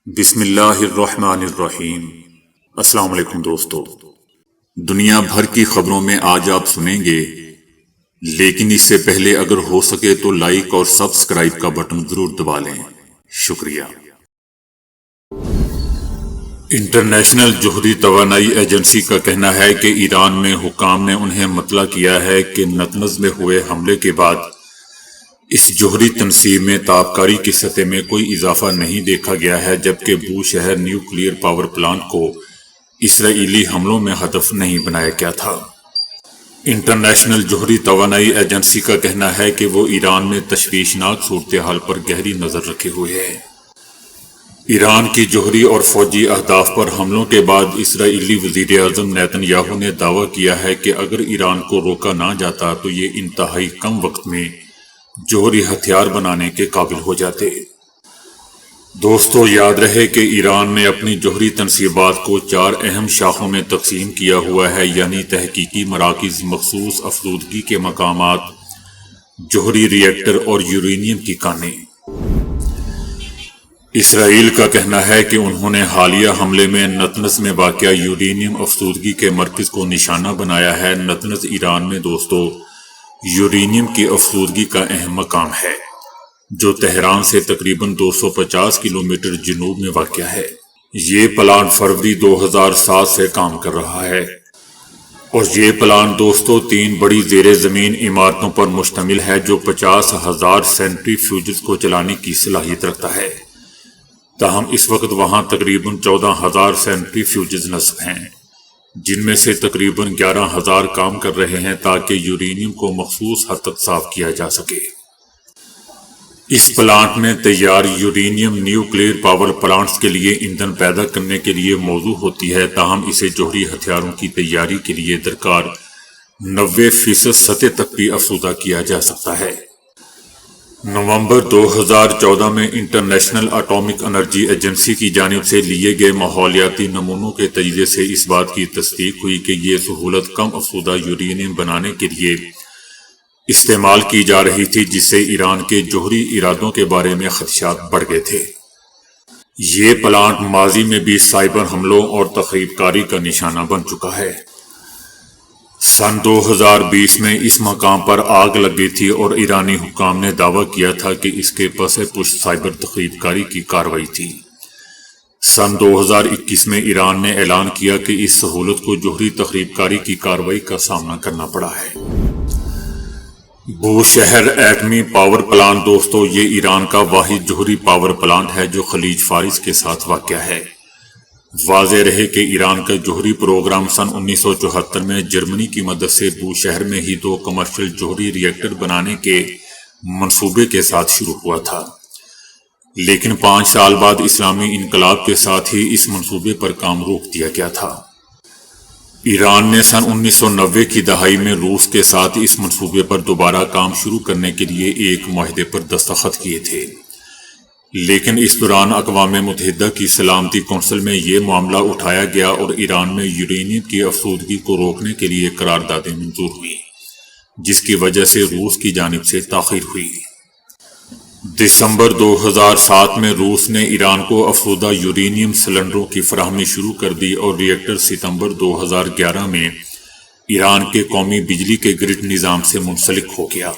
بسم اللہ الرحمن الرحیم۔ السلام علیکم دوستو، دنیا بھر کی خبروں میں آج آپ سنیں گے، لیکن اس سے پہلے اگر ہو سکے تو لائک اور سبسکرائب کا بٹن ضرور دبا لیں۔ شکریہ۔ انٹرنیشنل جوہری توانائی ایجنسی کا کہنا ہے کہ ایران میں حکام نے انہیں مطلع کیا ہے کہ نتنز میں ہوئے حملے کے بعد اس جوہری تنصیب میں تابکاری کی سطح میں کوئی اضافہ نہیں دیکھا گیا ہے، جبکہ بوشہر نیوکلیئر پاور پلانٹ کو اسرائیلی حملوں میں ہدف نہیں بنایا گیا تھا۔ انٹرنیشنل جوہری توانائی ایجنسی کا کہنا ہے کہ وہ ایران میں تشویشناک صورتحال پر گہری نظر رکھے ہوئے ہے۔ ایران کی جوہری اور فوجی اہداف پر حملوں کے بعد اسرائیلی وزیر اعظم نیتن یاہو نے دعویٰ کیا ہے کہ اگر ایران کو روکا نہ جاتا تو یہ انتہائی کم وقت میں جوہری ہتھیار بنانے کے قابل ہو جاتے۔ دوستو، یاد رہے کہ ایران نے اپنی جوہری تنصیبات کو 4 اہم شاخوں میں تقسیم کیا ہوا ہے، یعنی تحقیقی مراکز، مخصوص افزودگی کے مقامات، جوہری ری ایکٹر اور یورینیم کی کانیں۔ اسرائیل کا کہنا ہے کہ انہوں نے حالیہ حملے میں نتنز میں واقع یورینیم افزودگی کے مرکز کو نشانہ بنایا ہے۔ نتنز ایران میں دوستو یورینیم کی افزودگی کا اہم مقام ہے، جو تہران سے تقریباً 250 کلومیٹر جنوب میں واقع ہے۔ یہ پلانٹ فروری 2007 سے کام کر رہا ہے، اور یہ پلانٹ دوستو 3 بڑی زیر زمین عمارتوں پر مشتمل ہے جو 50,000 سینٹری فیوجز کو چلانے کی صلاحیت رکھتا ہے۔ تاہم اس وقت وہاں تقریباً 14,000 سینٹری فیوجز نصب ہیں، جن میں سے تقریباً 11,000 کام کر رہے ہیں تاکہ یورینیم کو مخصوص حد تک صاف کیا جا سکے۔ اس پلانٹ میں تیار یورینیم نیوکلیئر پاور پلانٹس کے لیے ایندھن پیدا کرنے کے لیے موزوں ہوتی ہے، تاہم اسے جوہری ہتھیاروں کی تیاری کے لیے درکار 90% سطح تک بھی افزودہ کیا جا سکتا ہے۔ نومبر 2014 میں انٹرنیشنل اٹامک انرجی ایجنسی کی جانب سے لیے گئے ماحولیاتی نمونوں کے تجزیے سے اس بات کی تصدیق ہوئی کہ یہ سہولت کم افزودہ یورینیم بنانے کے لیے استعمال کی جا رہی تھی، جس سے ایران کے جوہری ارادوں کے بارے میں خدشات بڑھ گئے تھے۔ یہ پلانٹ ماضی میں بھی سائبر حملوں اور تخریب کاری کا نشانہ بن چکا ہے۔ سن 2020 میں اس مقام پر آگ لگ گئی تھی اور ایرانی حکام نے دعویٰ کیا تھا کہ اس کے پس پشت سائبر تخریب کاری کی کارروائی تھی۔ سن 2021 میں ایران نے اعلان کیا کہ اس سہولت کو جوہری تخریب کاری کی کارروائی کا سامنا کرنا پڑا ہے۔ بوشہر ایٹمی پاور پلانٹ دوستو یہ ایران کا واحد جوہری پاور پلانٹ ہے جو خلیج فارس کے ساتھ واقع ہے۔ واضح رہے کہ ایران کا جوہری پروگرام سن 1974 میں جرمنی کی مدد سے بوشہر میں ہی 2 کمرشل جوہری ری ایکٹر بنانے کے منصوبے کے ساتھ شروع ہوا تھا، لیکن 5 سال بعد اسلامی انقلاب کے ساتھ ہی اس منصوبے پر کام روک دیا گیا تھا۔ ایران نے سن 1990 کی دہائی میں روس کے ساتھ اس منصوبے پر دوبارہ کام شروع کرنے کے لیے ایک معاہدے پر دستخط کیے تھے، لیکن اس دوران اقوام متحدہ کی سلامتی کونسل میں یہ معاملہ اٹھایا گیا اور ایران میں یورینیم کی افزودگی کو روکنے کے لیے قراردادیں منظور ہوئی، جس کی وجہ سے روس کی جانب سے تاخیر ہوئی۔ دسمبر 2007 میں روس نے ایران کو افزودہ یورینیم سلنڈروں کی فراہمی شروع کر دی اور ری ایکٹر ستمبر 2011 میں ایران کے قومی بجلی کے گرڈ نظام سے منسلک ہو گیا،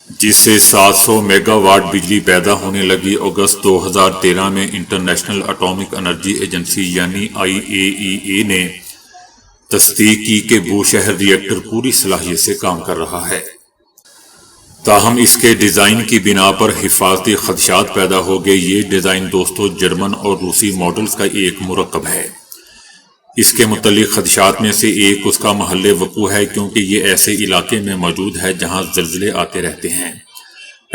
جس سے 700 میگا واٹ بجلی پیدا ہونے لگی۔ اگست 2013 میں انٹرنیشنل اٹامک انرجی ایجنسی یعنی IAEA نے تصدیق کی کہ بوشہر ری ایکٹر پوری صلاحیت سے کام کر رہا ہے، تاہم اس کے ڈیزائن کی بنا پر حفاظتی خدشات پیدا ہو گئے۔ یہ ڈیزائن دوستو جرمن اور روسی ماڈلز کا ایک مرکب ہے۔ اس کے متعلق خدشات میں سے ایک اس کا محل وقوع ہے، کیونکہ یہ ایسے علاقے میں موجود ہے جہاں زلزلے آتے رہتے ہیں۔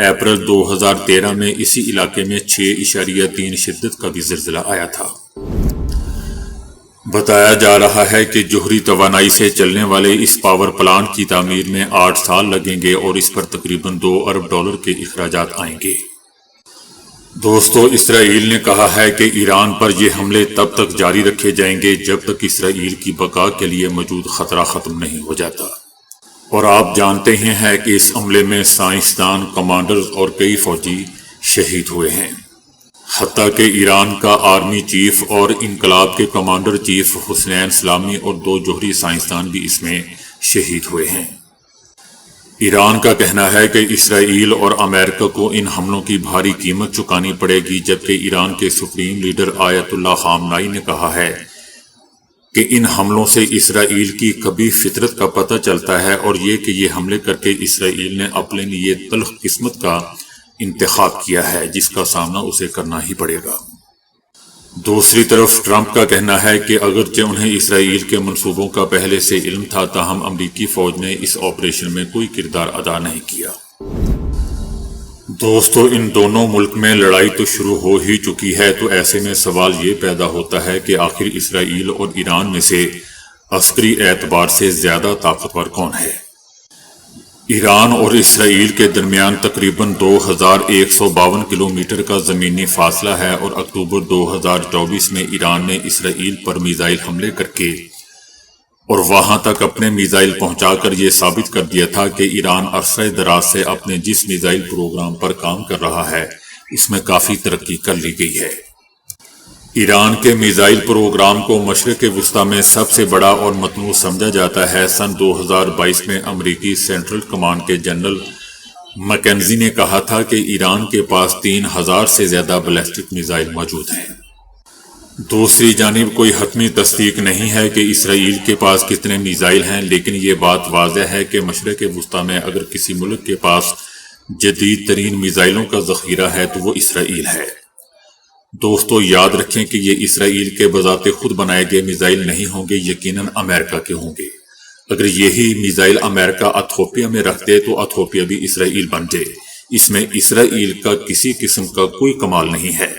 اپریل 2013 میں اسی علاقے میں 6.3 شدت کا بھی زلزلہ آیا تھا۔ بتایا جا رہا ہے کہ جوہری توانائی سے چلنے والے اس پاور پلانٹ کی تعمیر میں 8 سال لگیں گے اور اس پر تقریباً $2 ارب کے اخراجات آئیں گے۔ دوستو اسرائیل نے کہا ہے کہ ایران پر یہ حملے تب تک جاری رکھے جائیں گے جب تک اسرائیل کی بقا کے لیے موجود خطرہ ختم نہیں ہو جاتا، اور آپ جانتے ہیں کہ اس حملے میں سائنسدان، کمانڈرز اور کئی فوجی شہید ہوئے ہیں۔ حتیٰ کہ ایران کا آرمی چیف اور انقلاب کے کمانڈر چیف حسنین سلامی اور 2 جوہری سائنسدان بھی اس میں شہید ہوئے ہیں۔ ایران کا کہنا ہے کہ اسرائیل اور امریکہ کو ان حملوں کی بھاری قیمت چکانی پڑے گی، جبکہ ایران کے سپریم لیڈر آیت اللہ خامنائی نے کہا ہے کہ ان حملوں سے اسرائیل کی کبھی فطرت کا پتہ چلتا ہے، اور یہ کہ یہ حملے کر کے اسرائیل نے اپنے لیے تلخ قسمت کا انتخاب کیا ہے جس کا سامنا اسے کرنا ہی پڑے گا۔ دوسری طرف ٹرمپ کا کہنا ہے کہ اگرچہ انہیں اسرائیل کے منصوبوں کا پہلے سے علم تھا، تاہم امریکی فوج نے اس آپریشن میں کوئی کردار ادا نہیں کیا۔ دوستو، ان دونوں ملک میں لڑائی تو شروع ہو ہی چکی ہے، تو ایسے میں سوال یہ پیدا ہوتا ہے کہ آخر اسرائیل اور ایران میں سے عسکری اعتبار سے زیادہ طاقتور کون ہے؟ ایران اور اسرائیل کے درمیان تقریباً 2152 کلومیٹر کا زمینی فاصلہ ہے، اور اکتوبر 2024 میں ایران نے اسرائیل پر میزائل حملے کر کے اور وہاں تک اپنے میزائل پہنچا کر یہ ثابت کر دیا تھا کہ ایران عرصہ دراز سے اپنے جس میزائل پروگرام پر کام کر رہا ہے اس میں کافی ترقی کر لی گئی ہے۔ ایران کے میزائل پروگرام کو مشرق وسطی میں سب سے بڑا اور متنوع سمجھا جاتا ہے۔ سن 2022 میں امریکی سینٹرل کمانڈ کے جنرل مکینزی نے کہا تھا کہ ایران کے پاس 3000 سے زیادہ بیلسٹک میزائل موجود ہیں۔ دوسری جانب کوئی حتمی تصدیق نہیں ہے کہ اسرائیل کے پاس کتنے میزائل ہیں، لیکن یہ بات واضح ہے کہ مشرق وسطی میں اگر کسی ملک کے پاس جدید ترین میزائلوں کا ذخیرہ ہے تو وہ اسرائیل ہے۔ دوستو، یاد رکھیں کہ یہ اسرائیل کے بذات خود بنائے گئے میزائل نہیں ہوں گے، یقیناً امریکہ کے ہوں گے۔ اگر یہی میزائل امریکہ ایتھوپیا میں رکھ دے تو ایتھوپیا بھی اسرائیل بن جائے۔ اس میں اسرائیل کا کسی قسم کا کوئی کمال نہیں ہے۔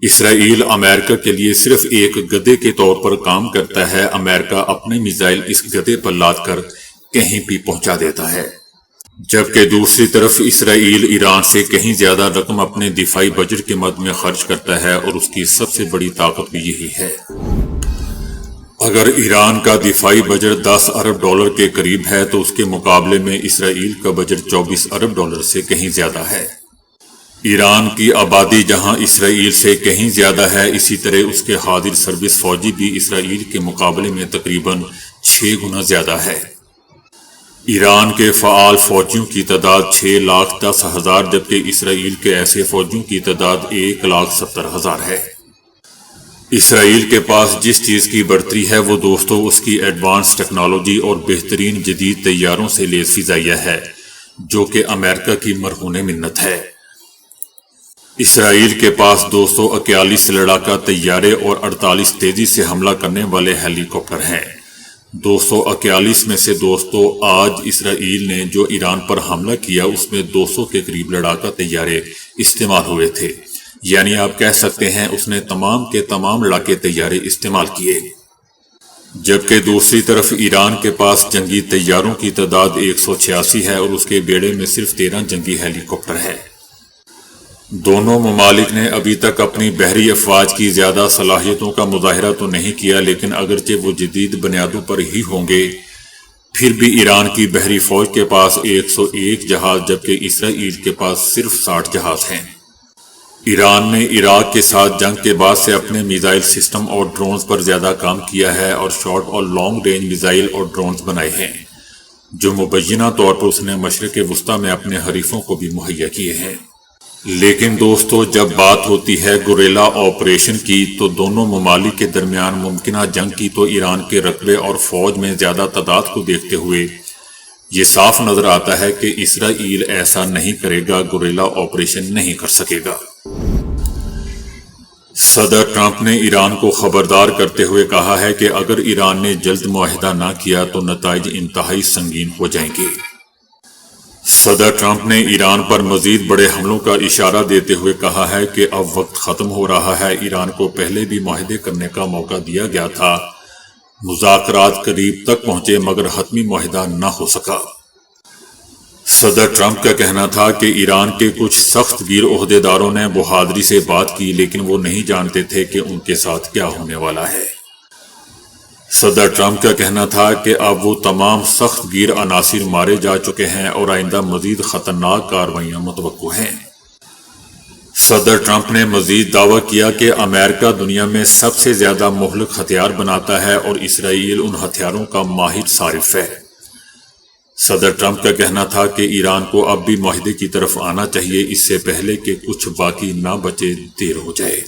اسرائیل امریکہ کے لیے صرف ایک گدھے کے طور پر کام کرتا ہے۔ امریکہ اپنے میزائل اس گدھے پر لاد کر کہیں بھی پہنچا دیتا ہے، جبکہ دوسری طرف اسرائیل ایران سے کہیں زیادہ رقم اپنے دفاعی بجٹ کے مد میں خرچ کرتا ہے، اور اس کی سب سے بڑی طاقت بھی یہی ہے۔ اگر ایران کا دفاعی بجٹ $10 ارب کے قریب ہے تو اس کے مقابلے میں اسرائیل کا بجٹ $24 ارب سے کہیں زیادہ ہے۔ ایران کی آبادی جہاں اسرائیل سے کہیں زیادہ ہے، اسی طرح اس کے حاضر سروس فوجی بھی اسرائیل کے مقابلے میں تقریباً 6 گنا زیادہ ہے۔ ایران کے فعال فوجیوں کی تعداد 6,10,000 جبکہ اسرائیل کے ایسے فوجیوں کی تعداد 1,70,000 ہے۔ اسرائیل کے پاس جس چیز کی بڑھتری ہے وہ دوستو اس کی ایڈوانس ٹیکنالوجی اور بہترین جدید طیاروں سے لیس فضائیہ ہے، جو کہ امریکہ کی مرہون منت ہے۔ اسرائیل کے پاس 241 لڑاکا طیارے اور 48 تیزی سے حملہ کرنے والے ہیلی کاپٹر ہیں۔ 241 میں سے دوستو آج اسرائیل نے جو ایران پر حملہ کیا اس میں 200 کے قریب لڑاکا طیارے استعمال ہوئے تھے، یعنی آپ کہہ سکتے ہیں اس نے تمام کے تمام لڑاکے طیارے استعمال کیے۔ جبکہ دوسری طرف ایران کے پاس جنگی طیاروں کی تعداد 186 ہے اور اس کے بیڑے میں صرف 13 جنگی ہیلی کاپٹر ہے۔ دونوں ممالک نے ابھی تک اپنی بحری افواج کی زیادہ صلاحیتوں کا مظاہرہ تو نہیں کیا، لیکن اگرچہ وہ جدید بنیادوں پر ہی ہوں گے، پھر بھی ایران کی بحری فوج کے پاس 101 جہاز جبکہ اسرائیل کے پاس صرف 60 جہاز ہیں۔ ایران نے عراق کے ساتھ جنگ کے بعد سے اپنے میزائل سسٹم اور ڈرونز پر زیادہ کام کیا ہے اور شارٹ اور لانگ رینج میزائل اور ڈرونز بنائے ہیں، جو مبینہ طور پر اس نے مشرق وسطی میں اپنے حریفوں کو بھی مہیا کیے ہیں۔ لیکن دوستو جب بات ہوتی ہے گوریلا آپریشن کی تو دونوں ممالک کے درمیان ممکنہ جنگ کی تو ایران کے رقبے اور فوج میں زیادہ تعداد کو دیکھتے ہوئے یہ صاف نظر آتا ہے کہ اسرائیل ایسا نہیں کرے گا، گوریلا آپریشن نہیں کر سکے گا۔ صدر ٹرمپ نے ایران کو خبردار کرتے ہوئے کہا ہے کہ اگر ایران نے جلد معاہدہ نہ کیا تو نتائج انتہائی سنگین ہو جائیں گے۔ صدر ٹرمپ نے ایران پر مزید بڑے حملوں کا اشارہ دیتے ہوئے کہا ہے کہ اب وقت ختم ہو رہا ہے۔ ایران کو پہلے بھی معاہدے کرنے کا موقع دیا گیا تھا، مذاکرات قریب تک پہنچے مگر حتمی معاہدہ نہ ہو سکا۔ صدر ٹرمپ کا کہنا تھا کہ ایران کے کچھ سخت گیر عہدیداروں نے بہادری سے بات کی، لیکن وہ نہیں جانتے تھے کہ ان کے ساتھ کیا ہونے والا ہے۔ صدر ٹرمپ کا کہنا تھا کہ اب وہ تمام سخت گیر عناصر مارے جا چکے ہیں اور آئندہ مزید خطرناک کارروائیاں متوقع ہیں۔ صدر ٹرمپ نے مزید دعویٰ کیا کہ امریکہ دنیا میں سب سے زیادہ مہلک ہتھیار بناتا ہے اور اسرائیل ان ہتھیاروں کا ماہر صارف ہے۔ صدر ٹرمپ کا کہنا تھا کہ ایران کو اب بھی معاہدے کی طرف آنا چاہیے، اس سے پہلے کہ کچھ باقی نہ بچے دیر ہو جائے۔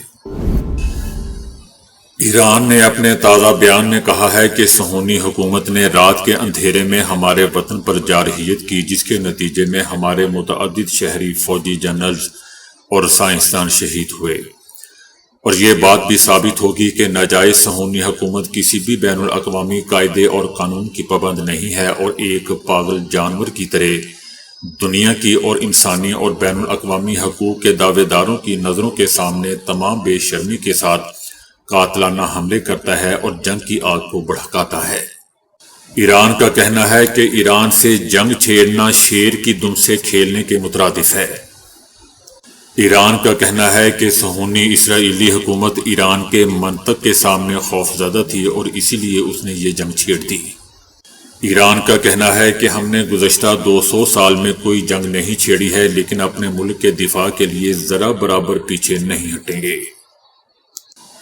ایران نے اپنے تازہ بیان میں کہا ہے کہ صہیونی حکومت نے رات کے اندھیرے میں ہمارے وطن پر جارحیت کی، جس کے نتیجے میں ہمارے متعدد شہری، فوجی جنرلز اور سائنسدان شہید ہوئے، اور یہ بات بھی ثابت ہوگی کہ ناجائز صہیونی حکومت کسی بھی بین الاقوامی قاعدے اور قانون کی پابند نہیں ہے اور ایک پاگل جانور کی طرح دنیا کی اور انسانی اور بین الاقوامی حقوق کے دعوے داروں کی نظروں کے سامنے تمام بے شرمی کے ساتھ قاتلانہ حملے کرتا ہے اور جنگ کی آگ کو بھڑکاتا ہے۔ ایران کا کہنا ہے کہ ایران سے جنگ چھیڑنا شیر کی دم سے کھیلنے کے مترادف ہے۔ ایران کا کہنا ہے کہ صہیونی اسرائیلی حکومت ایران کے منطق کے سامنے خوفزدہ تھی اور اسی لیے اس نے یہ جنگ چھیڑ دی۔ ایران کا کہنا ہے کہ ہم نے گزشتہ 200 سال میں کوئی جنگ نہیں چھیڑی ہے، لیکن اپنے ملک کے دفاع کے لیے ذرا برابر پیچھے نہیں ہٹیں گے۔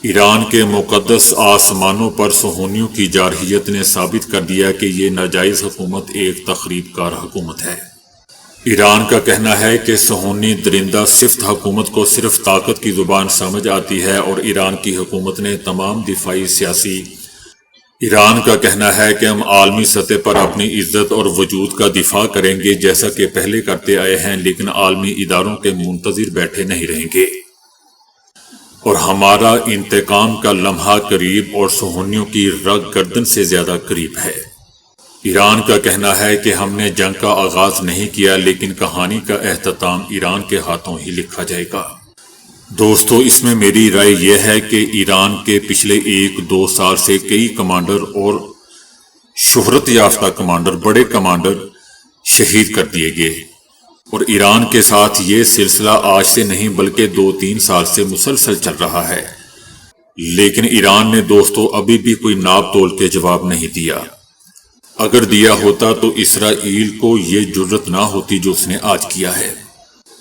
ایران کے مقدس آسمانوں پر صہیونیوں کی جارحیت نے ثابت کر دیا کہ یہ ناجائز حکومت ایک تخریب کار حکومت ہے۔ ایران کا کہنا ہے کہ صہیونی درندہ صفت حکومت کو صرف طاقت کی زبان سمجھ آتی ہے اور ایران کی حکومت نے تمام دفاعی سیاسی۔ ایران کا کہنا ہے کہ ہم عالمی سطح پر اپنی عزت اور وجود کا دفاع کریں گے جیسا کہ پہلے کرتے آئے ہیں، لیکن عالمی اداروں کے منتظر بیٹھے نہیں رہیں گے، اور ہمارا انتقام کا لمحہ قریب اور صہیونیوں کی رگ گردن سے زیادہ قریب ہے۔ ایران کا کہنا ہے کہ ہم نے جنگ کا آغاز نہیں کیا، لیکن کہانی کا اختتام ایران کے ہاتھوں ہی لکھا جائے گا۔ دوستو، اس میں میری رائے یہ ہے کہ ایران کے پچھلے 1-2 سال سے کئی کمانڈر اور شہرت یافتہ کمانڈر، بڑے کمانڈر شہید کر دیے گئے، اور ایران کے ساتھ یہ سلسلہ آج سے نہیں بلکہ 2-3 سال سے مسلسل چل رہا ہے، لیکن ایران نے دوستو ابھی بھی کوئی ناپ تول کے جواب نہیں دیا۔ اگر دیا ہوتا تو اسرائیل کو یہ جرت نہ ہوتی جو اس نے آج کیا ہے۔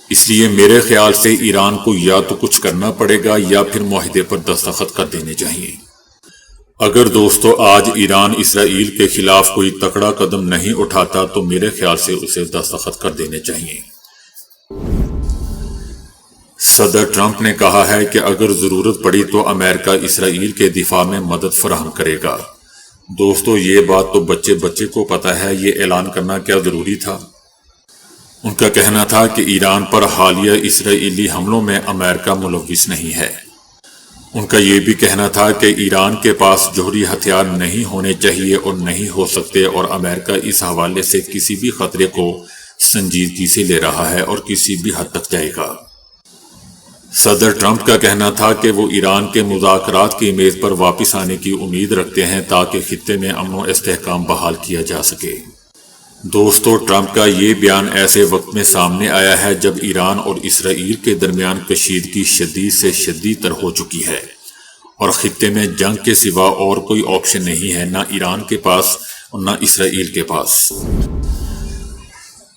اس لیے میرے خیال سے ایران کو یا تو کچھ کرنا پڑے گا یا پھر معاہدے پر دستخط کر دینے چاہیے۔ اگر دوستو آج ایران اسرائیل کے خلاف کوئی تکڑا قدم نہیں اٹھاتا تو میرے خیال سے اسے دستخط کر دینے چاہیے۔ صدر ٹرمپ نے کہا ہے کہ اگر ضرورت پڑی تو امریکہ اسرائیل کے دفاع میں مدد فراہم کرے گا۔ دوستو، یہ بات تو بچے کو پتہ ہے، یہ اعلان کرنا کیا ضروری تھا؟ ان کا کہنا تھا کہ ایران پر حالیہ اسرائیلی حملوں میں امریکہ ملوث نہیں ہے۔ ان کا یہ بھی کہنا تھا کہ ایران کے پاس جوہری ہتھیار نہیں ہونے چاہیے اور نہیں ہو سکتے، اور امریکہ اس حوالے سے کسی بھی خطرے کو سنجیدگی سے لے رہا ہے اور کسی بھی حد تک جائے گا۔ صدر ٹرمپ کا کہنا تھا کہ وہ ایران کے مذاکرات کی میز پر واپس آنے کی امید رکھتے ہیں تاکہ خطے میں امن و استحکام بحال کیا جا سکے۔ دوستو، ٹرمپ کا یہ بیان ایسے وقت میں سامنے آیا ہے جب ایران اور اسرائیل کے درمیان کشیدگی شدید سے شدید تر ہو چکی ہے، اور خطے میں جنگ کے سوا اور کوئی آپشن نہیں ہے، نہ ایران کے پاس اور نہ اسرائیل کے پاس۔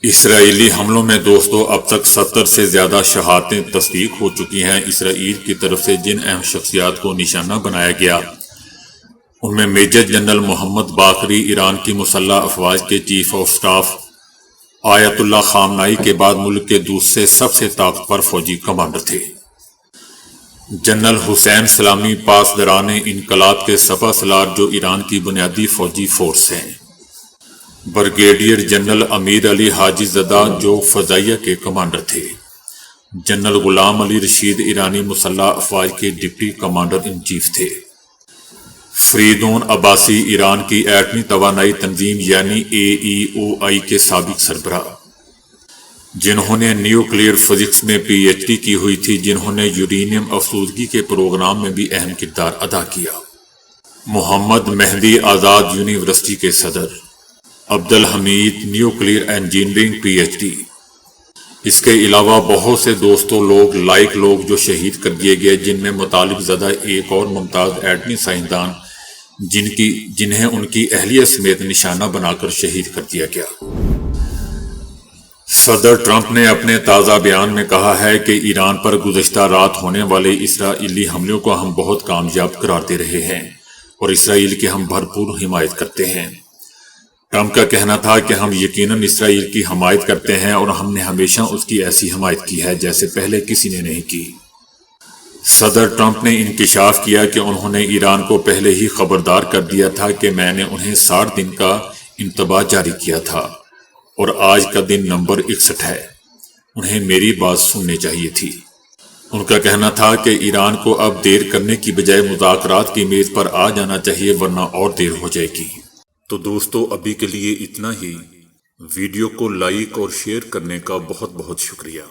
اسرائیلی حملوں میں دوستو اب تک 70 سے زیادہ شہادتیں تصدیق ہو چکی ہیں۔ اسرائیل کی طرف سے جن اہم شخصیات کو نشانہ بنایا گیا ان میں میجر جنرل محمد باقری، ایران کی مسلح افواج کے چیف آف سٹاف، آیت اللہ خامنائی کے بعد ملک کے دوسرے سب سے طاقتور فوجی کمانڈر تھے۔ جنرل حسین سلامی پاسداران انقلاب کے سپہ سالار جو ایران کی بنیادی فوجی فورس ہیں۔ بریگیڈیئر جنرل امیر علی حاجی زدہ جو فضائیہ کے کمانڈر تھے۔ جنرل غلام علی رشید ایرانی مسلح افواج کے ڈپٹی کمانڈر ان چیف تھے۔ فریدون عباسی ایران کی ایٹمی توانائی تنظیم یعنی AEOI کے سابق سربراہ، جنہوں نے نیوکلیئر فزکس میں PhD کی ہوئی تھی، جنہوں نے یورینیم افسودگی کے پروگرام میں بھی اہم کردار ادا کیا۔ محمد مہدی آزاد یونیورسٹی کے صدر، عبدالحمید نیوکلیئر انجینئرنگ PhD۔ اس کے علاوہ بہت سے لائق لوگ جو شہید کر دیے گئے، جن میں مطالب زدہ ایک اور ممتاز ایٹمی سائنسدان جنہیں ان کی اہلیہ سمیت نشانہ بنا کر شہید کر دیا گیا۔ صدر ٹرمپ نے اپنے تازہ بیان میں کہا ہے کہ ایران پر گزشتہ رات ہونے والے اسرائیلی حملوں کو ہم بہت کامیاب قرار دے رہے ہیں اور اسرائیل کی ہم بھرپور حمایت کرتے ہیں۔ ٹرمپ کا کہنا تھا کہ ہم یقیناً اسرائیل کی حمایت کرتے ہیں اور ہم نے ہمیشہ اس کی ایسی حمایت کی ہے جیسے پہلے کسی نے نہیں کی۔ صدر ٹرمپ نے انکشاف کیا کہ انہوں نے ایران کو پہلے ہی خبردار کر دیا تھا کہ میں نے انہیں 60 دن کا انتباہ جاری کیا تھا اور آج کا دن نمبر 61 ہے۔ انہیں میری بات سننی چاہیے تھی۔ ان کا کہنا تھا کہ ایران کو اب دیر کرنے کی بجائے مذاکرات کی میز پر آ جانا چاہیے ورنہ اور دیر ہو جائے گی۔ تو دوستو ابھی کے لیے اتنا ہی۔ ویڈیو کو لائک اور شیئر کرنے کا بہت بہت شکریہ۔